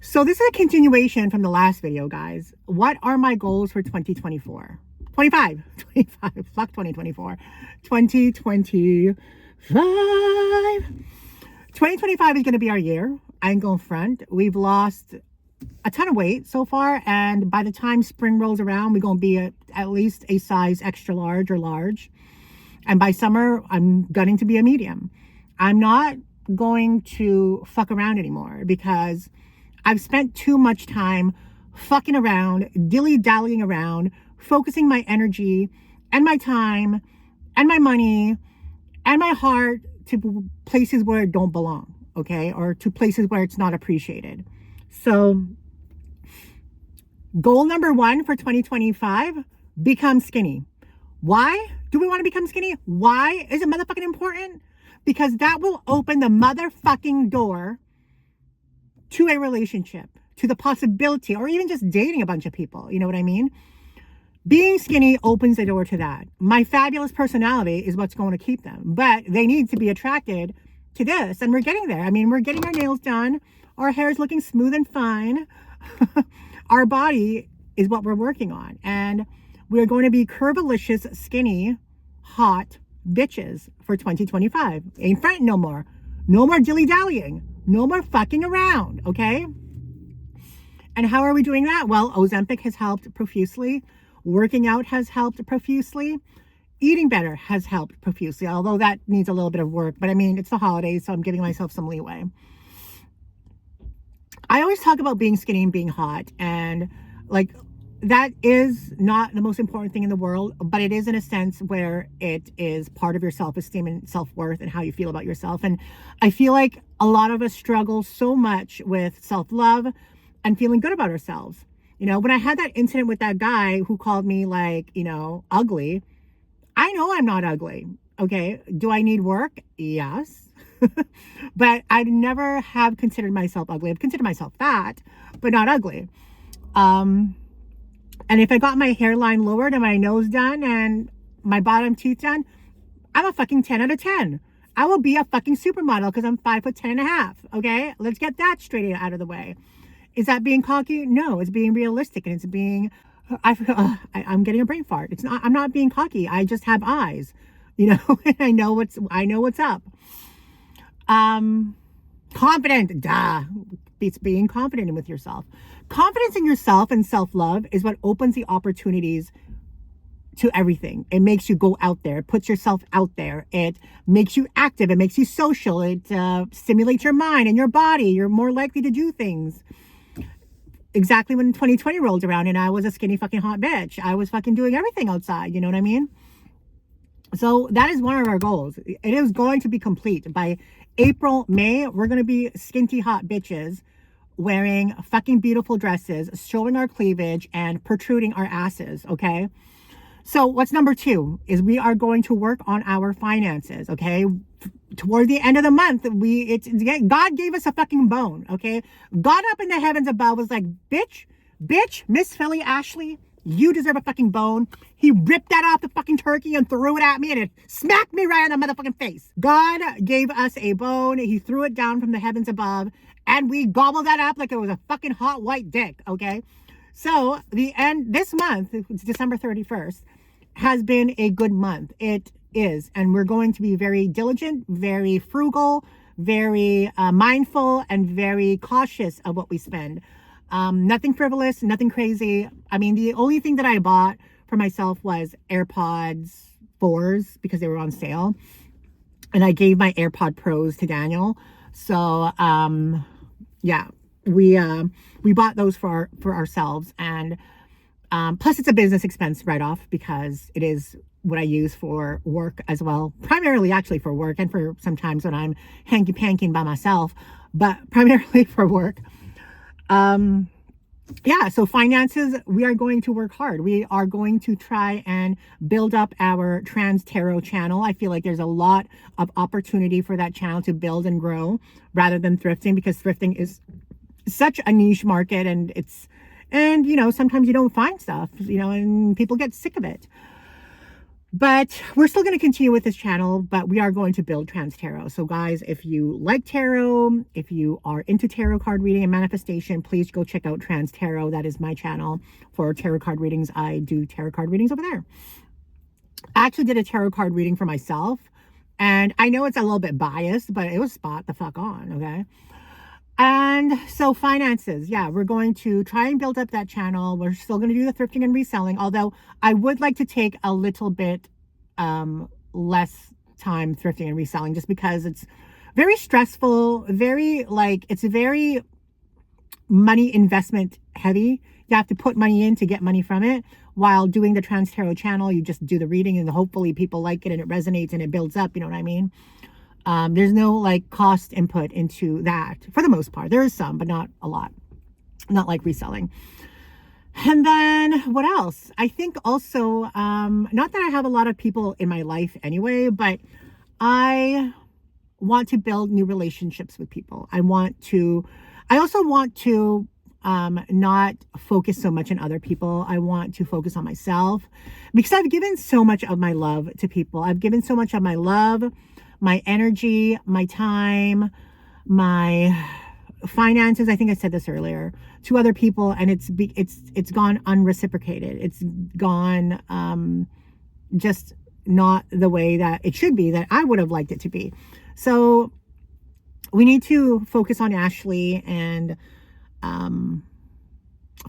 So this is a continuation from the last video, guys. What are my goals for 2024? 25. Fuck 2024. 2025. 2025 is going to be our year. I ain't going front. We've lost a ton of weight so far, and by the time spring rolls around, we're going to be at least a size extra large or large. And by summer, I'm gunning to be a medium. I'm not going to fuck around anymore because I've spent too much time fucking around, dilly-dallying around, focusing my energy and my time and my money and my heart to places where it don't belong, okay? Or to places where it's not appreciated. So goal number 1 for 2025, become skinny. Why do we want to become skinny? Why is it motherfucking important? Because that will open the motherfucking door to a relationship, to the possibility, or even just dating a bunch of people. You know what I mean? Being skinny opens the door to that. My fabulous personality is what's going to keep them, but they need to be attracted to this. And we're getting there. I mean, we're getting our nails done. Our hair is looking smooth and fine. Our body is what we're working on. And we're going to be curvilicious, skinny, hot bitches for 2025. Ain't frontin' no more. No more dilly-dallying. No more fucking around, okay? And how are we doing that? Well, Ozempic has helped profusely. Working out has helped profusely. Eating better has helped profusely, although that needs a little bit of work. But I mean, it's the holidays, so I'm giving myself some leeway. I always talk about being skinny and being hot, and like that is not the most important thing in the world, but it is in a sense where it is part of your self-esteem and self-worth and how you feel about yourself. And I feel like a lot of us struggle so much with self-love and feeling good about ourselves. You know, when I had that incident with that guy who called me like, you know, ugly, I know I'm not ugly. Okay. Do I need work? Yes. But I never have considered myself ugly. I've considered myself fat, but not ugly. And if I got my hairline lowered and my nose done and my bottom teeth done, I'm a fucking 10 out of 10. I will be a fucking supermodel because I'm 5'10.5". Okay. Let's get that straight out of the way. Is that being cocky? No, it's being realistic, and it's being, I'm getting a brain fart. It's not, I'm not being cocky. I just have eyes, you know, and I know what's up. Confident, duh, beats being confident with yourself. Confidence in yourself and self-love is what opens the opportunities to everything. It makes you go out there. It puts yourself out there. It makes you active. It makes you social. It stimulates your mind and your body. You're more likely to do things. Exactly when 2020 rolled around and I was a skinny fucking hot bitch. I was fucking doing everything outside. You know what I mean? So that is one of our goals. It is going to be complete. By April, May, we're going to be skinty hot bitches wearing fucking beautiful dresses, showing our cleavage and protruding our asses. Okay. So what's number 2 is we are going to work on our finances. Okay. Toward the end of the month, God gave us a fucking bone. Okay. God up in the heavens above was like, bitch, Msfili, Ashley, you deserve a fucking bone. He ripped that off the fucking turkey and threw it at me and it smacked me right in the motherfucking face. God gave us a bone. He threw it down from the heavens above and we gobbled that up like it was a fucking hot white dick. Okay. So this month, it's December 31st, has been a good month. It is. And we're going to be very diligent, very frugal, very mindful, and very cautious of what we spend. Nothing frivolous, nothing crazy. I mean, the only thing that I bought for myself was AirPods 4s because they were on sale. And I gave my AirPod Pros to Daniel. So, yeah, we bought those for ourselves. And plus it's a business expense write-off because it is what I use for work as well. Primarily actually for work and for sometimes when I'm hanky-panking by myself, but primarily for work. Yeah, so finances, we are going to work hard. We are going to try and build up our trans tarot channel. I feel like there's a lot of opportunity for that channel to build and grow rather than thrifting, because thrifting is such a niche market and you know, sometimes you don't find stuff, you know, and people get sick of it. But we're still going to continue with this channel, but we are going to build trans tarot. So guys, if you like tarot, if you are into tarot card reading and manifestation, please go check out Trans Tarot. That is my channel for tarot card readings. I do tarot card readings over there. I actually did a tarot card reading for myself, and I know it's a little bit biased, but it was spot the fuck on, okay? And so finances, yeah, we're going to try and build up that channel. We're still going to do the thrifting and reselling, although I would like to take a little bit less time thrifting and reselling, just because it's very stressful, very it's very money investment heavy. You have to put money in to get money from it. While doing the Trans Tarot channel, you just do the reading and hopefully people like it and it resonates and it builds up. You know what I mean? There's no cost input into that for the most part. There is some, but not a lot. Not like reselling. And then what else? I think also, not that I have a lot of people in my life anyway, but I want to build new relationships with people. I also want to not focus so much on other people. I want to focus on myself, because I've given so much of my love to people. I've given so much of my love, my energy, my time, my finances. I think I said this earlier, to other people, and it's gone unreciprocated. It's gone just not the way that it should be, that I would have liked it to be. So we need to focus on Ashley and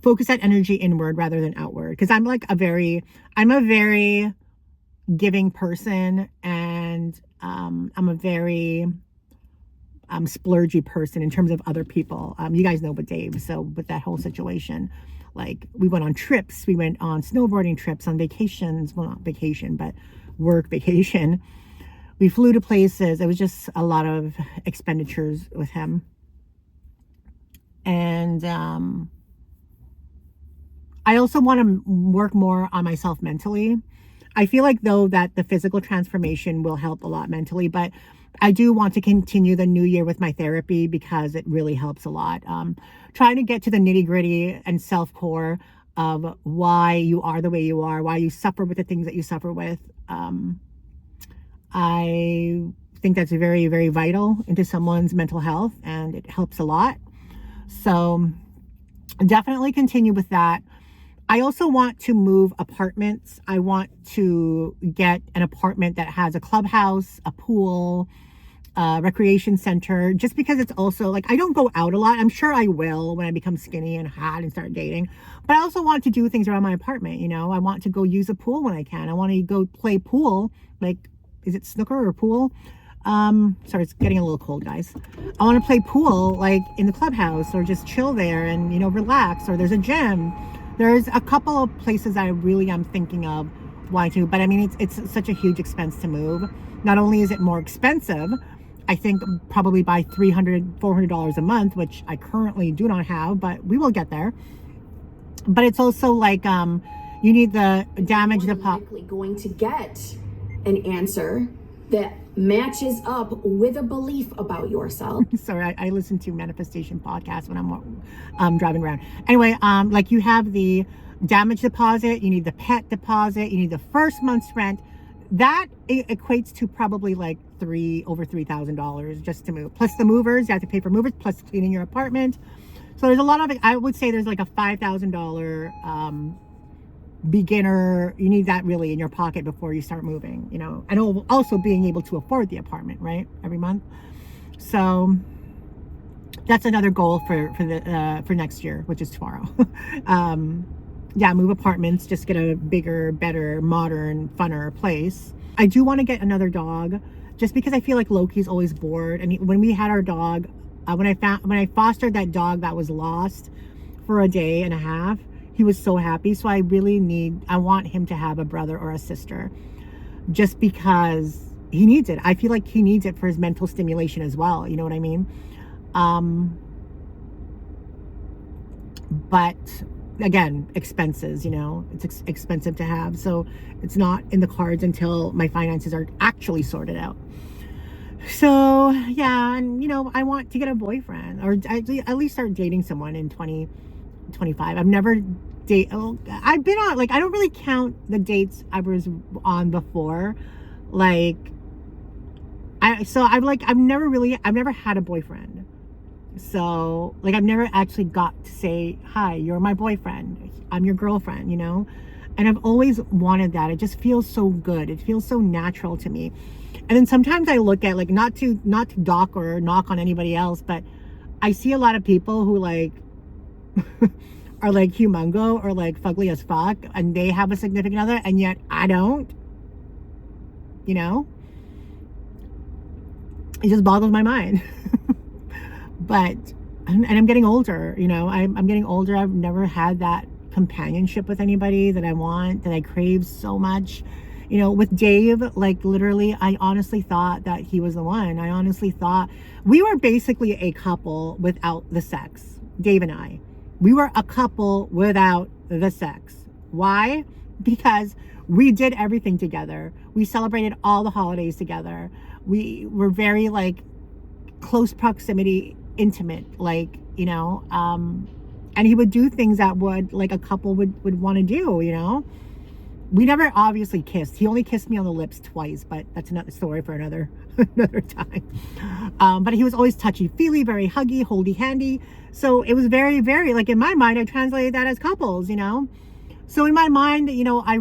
focus that energy inward rather than outward, because I'm a very giving person, and I'm a very splurgy person in terms of other people. You guys know with Dave, so with that whole situation, we went on trips, we went on snowboarding trips, on vacations, well, not vacation, but work vacation. We flew to places. It was just a lot of expenditures with him. And I also want to work more on myself mentally. I feel like, though, that the physical transformation will help a lot mentally, but I do want to continue the new year with my therapy, because it really helps a lot. Trying to get to the nitty gritty and self-core of why you are the way you are, why you suffer with the things that you suffer with. I think that's very, very vital into someone's mental health, and it helps a lot. So definitely continue with that. I also want to move apartments. I want to get an apartment that has a clubhouse, a pool, a recreation center, just because it's also I don't go out a lot. I'm sure I will when I become skinny and hot and start dating, but I also want to do things around my apartment. I want to go use a pool when I can. I want to go play pool. Is it snooker or pool? Sorry, it's getting a little cold, guys. I want to play pool in the clubhouse, or just chill there and relax, or there's a gym. There's a couple of places I really am thinking of wanting to, but I mean, it's such a huge expense to move. Not only is it more expensive, I think probably by $300, $400 a month, which I currently do not have, but we will get there. But it's also you need the damage deposit. Going to get an answer that matches up with a belief about yourself. Sorry, I listen to manifestation podcasts when I'm driving around. Anyway, you have the damage deposit, you need the pet deposit, you need the first month's rent. That equates to probably over $3,000 just to move. Plus the movers, you have to pay for movers, plus cleaning your apartment. So there's a lot of it. I would say there's a $5,000 beginner. You need that really in your pocket before you start moving, and also being able to afford the apartment, right, every month. So that's another goal for next year, which is tomorrow. Yeah, move apartments, just get a bigger, better, modern, funner place. I do want to get another dog, just because I feel like Loki's always bored. And when we had our dog, when I fostered that dog that was lost for a day and a half, he was so happy. So I want him to have a brother or a sister, just because he needs it. I feel like he needs it for his mental stimulation as well. You know what I mean? But again, expenses, it's expensive to have. So it's not in the cards until my finances are actually sorted out. So yeah, and I want to get a boyfriend, or at least start dating someone in 2025. I've never date. Oh, I've been on, like, I don't really count the dates I was on before. Like, I've never had a boyfriend. So, like, I've never actually got to say, hi, you're my boyfriend. I'm your girlfriend, you know? And I've always wanted that. It just feels so good. It feels so natural to me. And then sometimes I look at, like, not to dock or knock on anybody else, but I see a lot of people who, like, are, like, humongo or, like, fugly as fuck, and they have a significant other, and yet I don't, you know? It just boggles my mind. But, and I'm getting older, you know, I'm getting older. I've never had that companionship with anybody that I want, that I crave so much. You know, with Dave, like, literally, I honestly thought that he was the one. I honestly thought we were basically a couple without the sex. Dave and I, we were a couple without the sex. Why? Because we did everything together. We celebrated all the holidays together. We were very, like, close proximity, intimate, like, you know, and he would do things that would, like, a couple would want to do, you know. We never obviously kissed. He only kissed me on the lips twice, but that's another story for another time. But he was always touchy-feely, very huggy, holdy-handy. So it was very, very, like, in my mind, I translated that as couples, you know. So in my mind, you know, I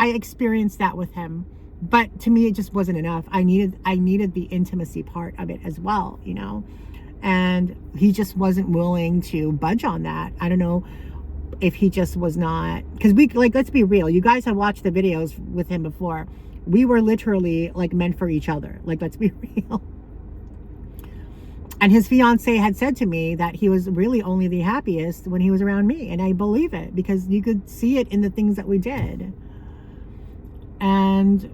experienced that with him. But to me, it just wasn't enough. I needed the intimacy part of it as well, you know. And he just wasn't willing to budge on that. I don't know if he just was not, because we, like, let's be real. You guys have watched the videos with him before. We were literally, like, meant for each other. Like, let's be real. And his fiance had said to me that he was really only the happiest when he was around me. And I believe it, because you could see it in the things that we did. And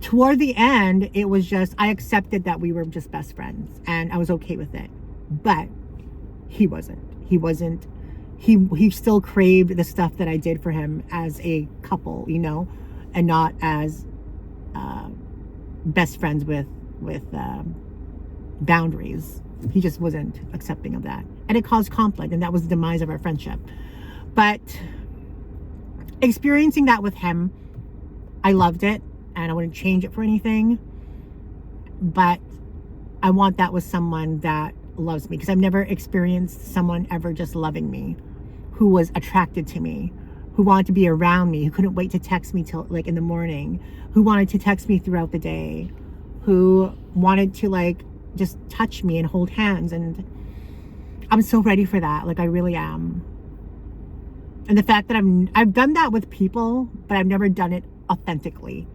toward the end, it was just, I accepted that we were just best friends, and I was okay with it. But he wasn't. He still craved the stuff that I did for him as a couple, you know, and not as best friends with boundaries. He just wasn't accepting of that, and it caused conflict, and that was the demise of our friendship. But experiencing that with him, I loved it. And I wouldn't change it for anything. But I want that with someone that loves me, because I've never experienced someone ever just loving me, who was attracted to me, who wanted to be around me, who couldn't wait to text me till, like, in the morning, who wanted to text me throughout the day, who wanted to, like, just touch me and hold hands. And I'm so ready for that. Like, I really am. And the fact that I've done that with people, but I've never done it authentically.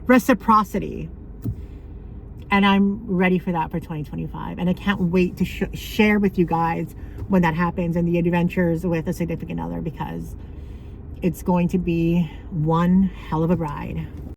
Reciprocity. And I'm ready for that for 2025. And I can't wait to share with you guys when that happens, and the adventures with a significant other, because it's going to be one hell of a ride.